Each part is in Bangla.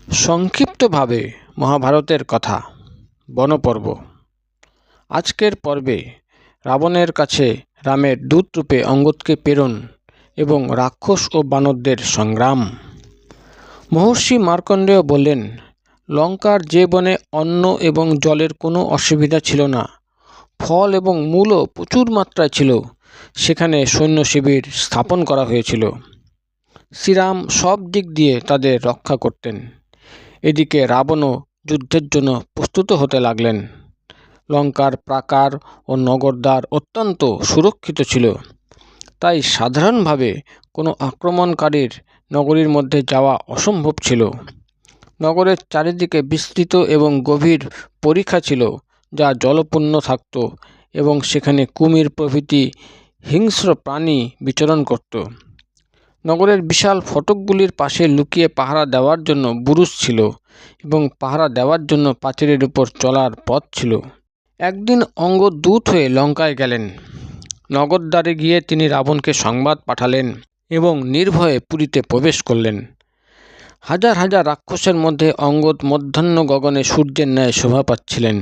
সংক্ষিপ্তভাবে মহাভারতের কথা বনপর্ব। আজকের পর্বে রাবণের কাছে রামের দূতরূপে অঙ্গদকে প্রেরণ এবং রাক্ষস ও বানরদের সংগ্রাম। মহর্ষি মার্কণ্ডেয় বললেন, লঙ্কার যে বনে অন্ন এবং জলের কোনো অসুবিধা ছিল না, ফল এবং মূলও প্রচুর মাত্রায় ছিল, সেখানে সৈন্য শিবির স্থাপন করা হয়েছিল। শ্রীরাম সব দিক দিয়ে তাদের রক্ষা করতেন। এদিকে রাবণও যুদ্ধের জন্য প্রস্তুত হতে লাগলেন। লঙ্কার প্রাকার ও নগরদ্বার অত্যন্ত সুরক্ষিত ছিল, তাই সাধারণভাবে কোনো আক্রমণকারীর নগরীর মধ্যে যাওয়া অসম্ভব ছিল। নগরের চারিদিকে বিস্তৃত এবং গভীর পরিখা ছিল, যা জলপূর্ণ থাকত এবং সেখানে কুমির প্রভৃতি হিংস্র প্রাণী বিচরণ করত। নগরের বিশাল ফটকগুলির পাশে লুকিয়ে পাহারা দেওয়ার জন্য বুরুজ ছিল এবং পাহারা দেওয়ার জন্য প্রাচীরের উপর চলার পথ ছিল। একদিন অঙ্গদ দূত হয়ে লঙ্কায় গেলেন। নগরদ্বারে গিয়ে তিনি রাবণকে সংবাদ পাঠালেন এবং নির্ভয়ে পুরীতে প্রবেশ করলেন। হাজার হাজার রাক্ষসের মধ্যে অঙ্গদ মধ্যাহ্ন গগনে সূর্যের ন্যায় শোভা পাচ্ছিলেন।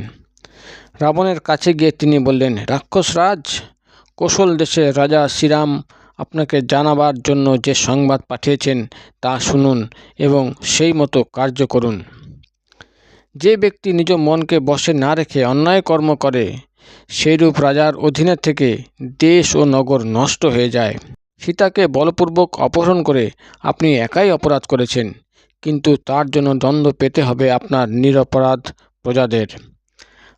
রাবণের কাছে গিয়ে তিনি বললেন, রাক্ষসরাজ, কোশল দেশের রাজা শ্রীরাম আপনাকে জানাবার জন্য যে সংবাদ পাঠিয়েছেন তা শুনুন এবং সেই মতো কার্য করুন। যে ব্যক্তি নিজ মনকে বশে না রেখে অন্যায় কর্ম করে, সেইরূপ রাজার অধীনে থেকে দেশ ও নগর নষ্ট হয়ে যায়। সীতাকে বলপূর্বক অপহরণ করে আপনি একাই অপরাধ করেছেন, কিন্তু তার জন্য দণ্ড পেতে হবে আপনার নিরপরাধ প্রজাদের।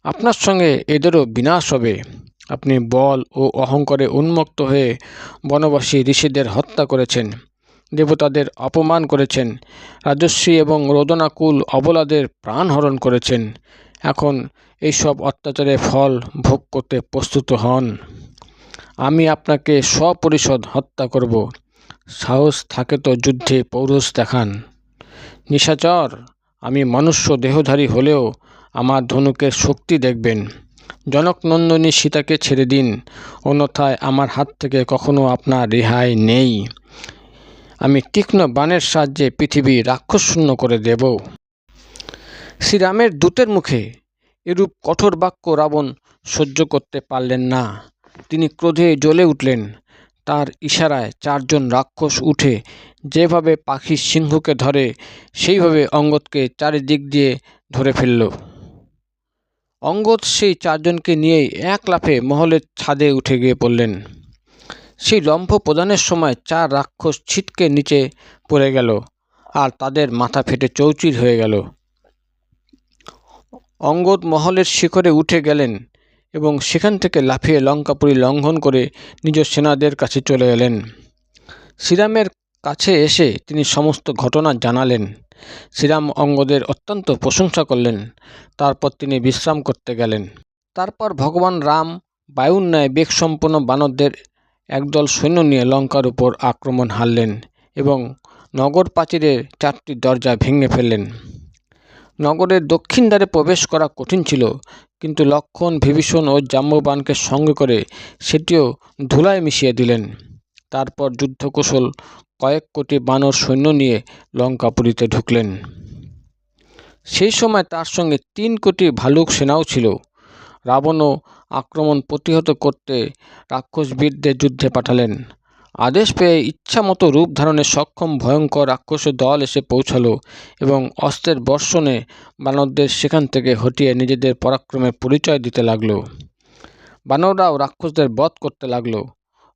আপনার সঙ্গে এদেরও বিনাশ হবে। আপনি বল ও অহংকারে উন্মত্ত হয়ে বনবাসী ঋষিদের হত্যা করেছেন, দেবতাদের অপমান করেছেন, রাজস্বী এবং রোদনাকুল অবলাদের প্রাণহরণ করেছেন। এখন এইসব অত্যাচারের ফল ভোগ করতে প্রস্তুত হন। আমি আপনাকে সপরিষদ হত্যা করব। সাহস থাকে তো যুদ্ধে পৌরুষ দেখান। নিশাচর, আমি মনুষ্য দেহধারী হলেও আমার ধনুকের শক্তি দেখবেন। জনকনন্দিনী সীতাকে ছেড়ে দিন, অন্যথায় আমার হাত থেকে কখনো আপনার রেহাই নেই। আমি তীক্ষ্ণ বাণের সাহায্যে পৃথিবী রাক্ষসশূন্য করে দেব। শ্রীরামের দূতের মুখে এরূপ কঠোর বাক্য রাবণ সহ্য করতে পারলেন না। তিনি ক্রোধে জ্বলে উঠলেন। তার ইশারায় চারজন রাক্ষস উঠে যেভাবে পাখি সিংহকে ধরে, সেইভাবে অঙ্গদকে চারিদিক দিয়ে ধরে ফেলল। অঙ্গদ সেই চারজনকে নিয়েই এক লাফে মহলের ছাদে উঠে গিয়ে পড়লেন। সেই লম্ফ প্রদানের সময় চার রাক্ষস ছিটকে নিচে পড়ে গেল আর তাদের মাথা ফেটে চৌচির হয়ে গেল। অঙ্গদ মহলের শিখরে উঠে গেলেন এবং সেখান থেকে লাফিয়ে লঙ্কাপুরী লঙ্ঘন করে নিজ সেনাদের কাছে চলে এলেন। শ্রীরামের কাছে এসে তিনি সমস্ত ঘটনা জানালেন। শ্রীরাম অঙ্গদের অত্যন্ত প্রশংসা করলেন। তারপর তিনি বিশ্রাম করতে গেলেন। তারপর ভগবান রাম বায়ুর ন্যায় বেগসম্পন্ন বানরদের একদল সৈন্য নিয়ে লঙ্কার উপর আক্রমণ হারলেন এবং নগর প্রাচীরের চারটি দরজা ভেঙে ফেললেন। নগরের দক্ষিণ দ্বারে প্রবেশ করা কঠিন ছিল, কিন্তু লক্ষ্মণ, বিভীষণ ও জাম্ববানকে সঙ্গে করে সেটিও ধুলায় মিশিয়ে দিলেন। তারপর যুদ্ধকুশল কয়েক কোটি বানর সৈন্য নিয়ে লঙ্কাপুরীতে ঢুকলেন। সেই সময় তার সঙ্গে 3 কোটি ভালুক সেনাও ছিল। রাবণও আক্রমণ প্রতিহত করতে রাক্ষসবীরদের যুদ্ধে পাঠালেন। আদেশ পেয়ে ইচ্ছামতো রূপ ধারণে সক্ষম ভয়ঙ্কর রাক্ষসের দল এসে পৌঁছালো এবং অস্ত্রের বর্ষণে বানরদের সেখান থেকে হটিয়ে নিজেদের পরাক্রমের পরিচয় দিতে লাগলো। বানররাও রাক্ষসদের বধ করতে লাগলো।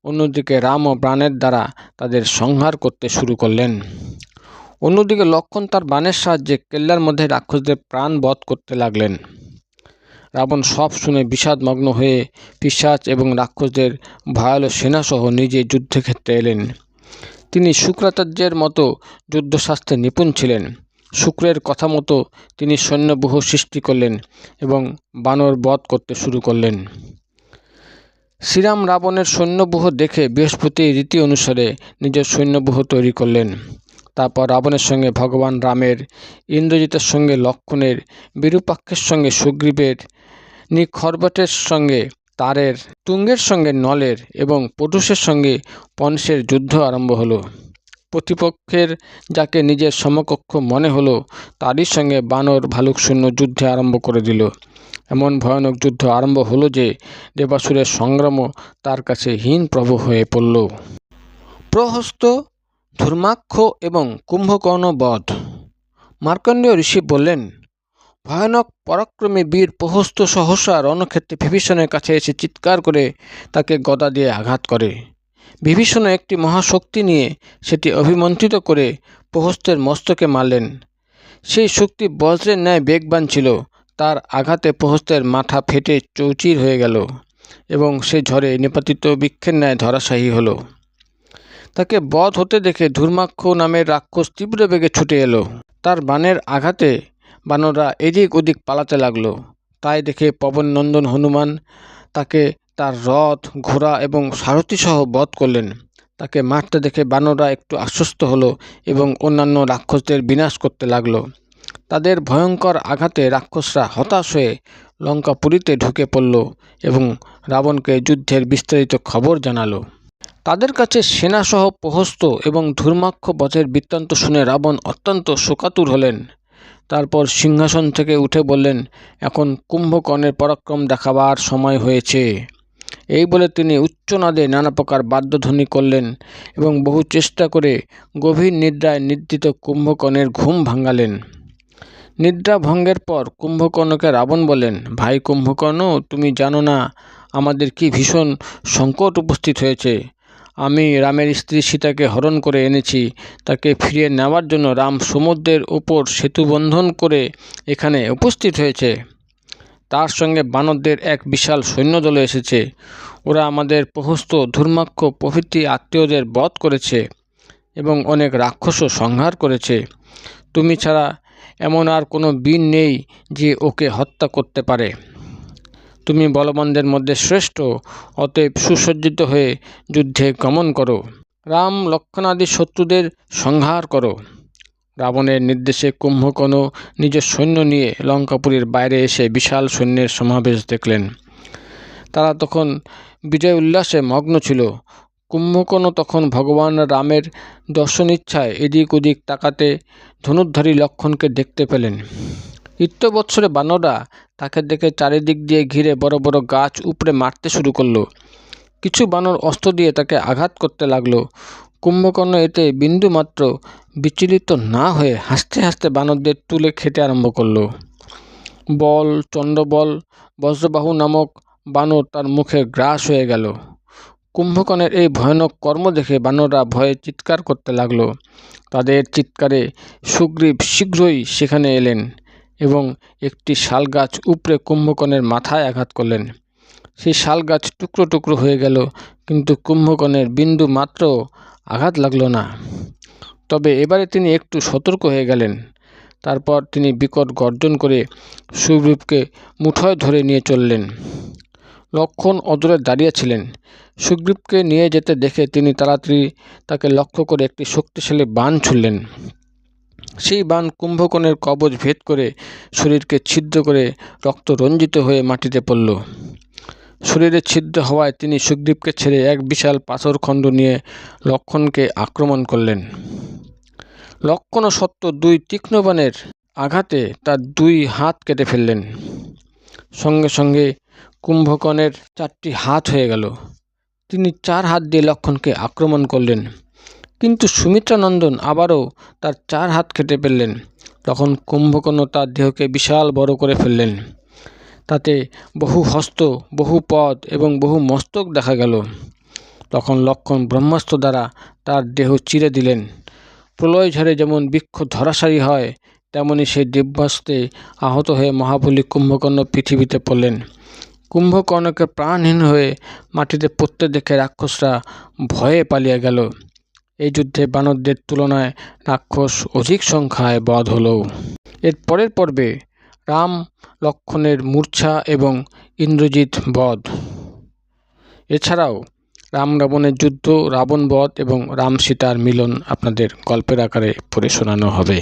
অন্যদিকে রাম ও বাণের দ্বারা তাদের সংহার করতে শুরু করলেন। অন্যদিকে লক্ষ্মণ তার বাণের সাহায্যে কেল্লার মধ্যে রাক্ষসদের প্রাণ বধ করতে লাগলেন। রাবণ সব শুনে বিষাদমগ্ন হয়ে পিশাচ এবং রাক্ষসদের ভয়াল সেনাসহ নিজে যুদ্ধক্ষেত্রে এলেন। তিনি শুক্রাচার্যের মতো যুদ্ধশাস্ত্রে নিপুণ ছিলেন। শুক্রের কথা মতো তিনি সৈন্যব্যূহ সৃষ্টি করলেন এবং বানর বধ করতে শুরু করলেন। শ্রীরাম রাবণের সৈন্যব্যূহ দেখে বৃহস্পতির রীতি অনুসারে নিজের সৈন্যব্যূহ তৈরি করলেন। তারপর রাবণের সঙ্গে ভগবান রামের, ইন্দ্রজিতের সঙ্গে লক্ষ্মণের, বিরূপাক্ষের সঙ্গে সুগ্রীবের, নিখর্বটের সঙ্গে তারের, তুঙ্গের সঙ্গে নলের এবং পটুষের সঙ্গে পনশের যুদ্ধ আরম্ভ হলো। প্রতিপক্ষের যাকে নিজের সমকক্ষ মনে হলো তারই সঙ্গে বানর ভালুক সৈন্য যুদ্ধে আরম্ভ করে দিল। এমন ভয়ানক যুদ্ধ আরম্ভ হলো যে দেবাসুরের সংগ্রামও তার কাছে হীন প্রভু হয়ে পড়ল। প্রহস্ত, ধূর্মাক্ষ এবং কুম্ভকর্ণ বধ। মার্কণ্ডেয় ঋষি বললেন, ভয়ানক পরাক্রমী বীর প্রহস্ত সহসা রণক্ষেত্রে বিভীষণের কাছে এসে চিৎকার করে তাকে গদা দিয়ে আঘাত করে। বিভীষণ একটি মহাশক্তি নিয়ে সেটি অভিমন্ত্রিত করে প্রহস্তের মস্তকে মারলেন। সেই শক্তি বজ্রের ন্যায় বেগবান ছিল। তার আঘাতে প্রহস্তের মাথা ফেটে চৌচির হয়ে গেল এবং সে ঝড়ে নিপাতিত বৃক্ষের ন্যায় ধরাশায়ী হলো। তাকে বধ হতে দেখে ধূর্মাক্ষ নামের রাক্ষস তীব্র বেগে ছুটে এলো। তার বাণের আঘাতে বানররা এদিক ওদিক পালাতে লাগলো। তাই দেখে পবননন্দন হনুমান তাকে তার রথ, ঘোড়া এবং সারথিসহ বধ করলেন। তাকে মারতে দেখে বানররা একটু আশ্বস্ত হলো এবং অন্যান্য রাক্ষসদের বিনাশ করতে লাগলো। তাদের ভয়ঙ্কর আঘাতে রাক্ষসরা হতাশ হয়ে লঙ্কাপুরীতে ঢুকে পড়ল এবং রাবণকে যুদ্ধের বিস্তারিত খবর জানালো। তাদের কাছে সেনাসহ প্রহস্ত এবং ধূর্মাক্ষ বধের বৃত্তান্ত শুনে রাবণ অত্যন্ত শোকাতুর হলেন। তারপর সিংহাসন থেকে উঠে বললেন, এখন কুম্ভকর্ণের পরাক্রম দেখাবার সময় হয়েছে। এই বলে তিনি উচ্চনাদে নানা প্রকার বাদ্যধ্বনি করলেন এবং বহু চেষ্টা করে গভীর নিদ্রায় নিদ্রিত কুম্ভকর্ণের ঘুম ভাঙালেন। নিদ্রা ভঙ্গের পর কুম্ভকর্ণকে রাবণ বলেন, ভাই কুম্ভকর্ণ, তুমি জানো না আমাদের কি ভীষণ সংকট উপস্থিত হয়েছে। আমি রামের স্ত্রী সীতাকে হরণ করে এনেছি। তাকে ফিরিয়ে নেওয়ার জন্য রাম সমুদ্রের ওপর সেতু বন্ধন করে এখানে উপস্থিত হয়েছে। তার সঙ্গে বানরদের এক বিশাল সৈন্যদল এসেছে। ওরা আমাদের প্রহস্ত, ধূর্মাক্ষ প্রভৃতি আত্মীয়দের বধ করেছে এবং অনেক রাক্ষসও সংহার করেছে। তুমি ছাড়া এমন আর কোনো বীর নেই যে ওকে হত্যা করতে পারে। তুমি বলবানদের মধ্যে শ্রেষ্ঠ, অতএব সুসজ্জিত হয়ে যুদ্ধে গমন করো। রাম, লক্ষ্মণাদি শত্রুদের সংহার করো। রাবণের নির্দেশে কুম্ভকর্ণ নিজের সৈন্য নিয়ে লঙ্কাপুরীর বাইরে এসে বিশাল সৈন্যের সমাবেশ দেখলেন। তারা তখন বিজয় উল্লাসে মগ্ন ছিল। কুম্ভকর্ণ তখন ভগবান রামের দর্শন ইচ্ছায় এদিক ওদিক তাকাতে ধনুর্ধারী লক্ষ্মণকে দেখতে পেলেন। ইত্যবৎসরে বানররা তাকে দেখে চারিদিক দিয়ে ঘিরে বড় বড় গাছ উপড়ে মারতে শুরু করলো। কিছু বানর অস্ত্র দিয়ে তাকে আঘাত করতে লাগলো। কুম্ভকর্ণ এতে বিন্দুমাত্র বিচলিত না হয়ে হাসতে হাসতে বানরদের তুলে খেতে আরম্ভ করলো। বল, চণ্ডবল, বজ্রবাহু নামক বানর তার মুখে গ্রাস হয়ে গেল। কুম্ভকর্ণের এই ভয়ানক কর্ম দেখে বানররা ভয়ে চিৎকার করতে লাগলো। তাদের চিৎকারে সুগ্রীব শীঘ্রই সেখানে এলেন এবং একটি শালগাছ উপড়ে কুম্ভকর্ণের মাথায় আঘাত করলেন। সেই শালগাছ টুকরো টুকরো হয়ে গেল, কিন্তু কুম্ভকর্ণের বিন্দু মাত্র আঘাত লাগলো না। তবে এবারে তিনি একটু সতর্ক হয়ে গেলেন। তারপর তিনি বিকট গর্জন করে সুগ্রীবকে মুঠোয় ধরে নিয়ে চললেন। লক্ষ্মণ অদূরে দাঁড়িয়েছিলেন। সুগ্রীবকে নিয়ে যেতে দেখে তিনি তাড়াতাড়ি তাকে লক্ষ্য করে একটি শক্তিশালী বাণ ছুড়লেন। সেই বাণ কুম্ভকর্ণের কবচ ভেদ করে শরীরকে ছিদ্র করে রক্ত রঞ্জিত হয়ে মাটিতে পড়ল। শরীরে ছিদ্র হওয়ায় তিনি সুগ্রীবকে ছেড়ে এক বিশাল পাথরখণ্ড নিয়ে লক্ষ্মণকে আক্রমণ করলেন। লক্ষ্মণ সত্য দুই তীক্ষ্ণ বাণের আঘাতে তার দুই হাত কেটে ফেললেন। সঙ্গে সঙ্গে কুম্ভকর্ণের 4টি হাত হয়ে গেল। তিনি 4 হাত দিয়ে লক্ষ্মণকে আক্রমণ করলেন, কিন্তু সুমিত্রানন্দন আবারও তার 4 হাত কেটে ফেললেন। তখন কুম্ভকর্ণ তার দেহকে বিশাল বড় করে ফেললেন। তাতে বহু হস্ত, বহু পদ এবং বহু মস্তক দেখা গেল। তখন লক্ষ্মণ ব্রহ্মাস্ত্র দ্বারা তার দেহ চিরে দিলেন। প্রলয় ঝড়ে যেমন বৃক্ষ ধরাশায়ী হয়, তেমনি সেই দিব্যাস্ত্রে আহত হয়ে মহাবলী কুম্ভকর্ণ পৃথিবীতে পড়লেন। কুম্ভকর্ণকে প্রাণহীন হয়ে মাটিতে পড়তে দেখে রাক্ষসরা ভয়ে পালিয়ে গেল। এই যুদ্ধে বানরদের তুলনায় রাক্ষস অধিক সংখ্যায় বধ হল। এর পরের পর্বে রাম লক্ষ্মণের মূর্ছা এবং ইন্দ্রজিৎ বধ। এছাড়াও রাম রাবণের যুদ্ধ, রাবণ বধ এবং রাম সীতার মিলন আপনাদের গল্পের আকারে পড়ে শোনানো হবে।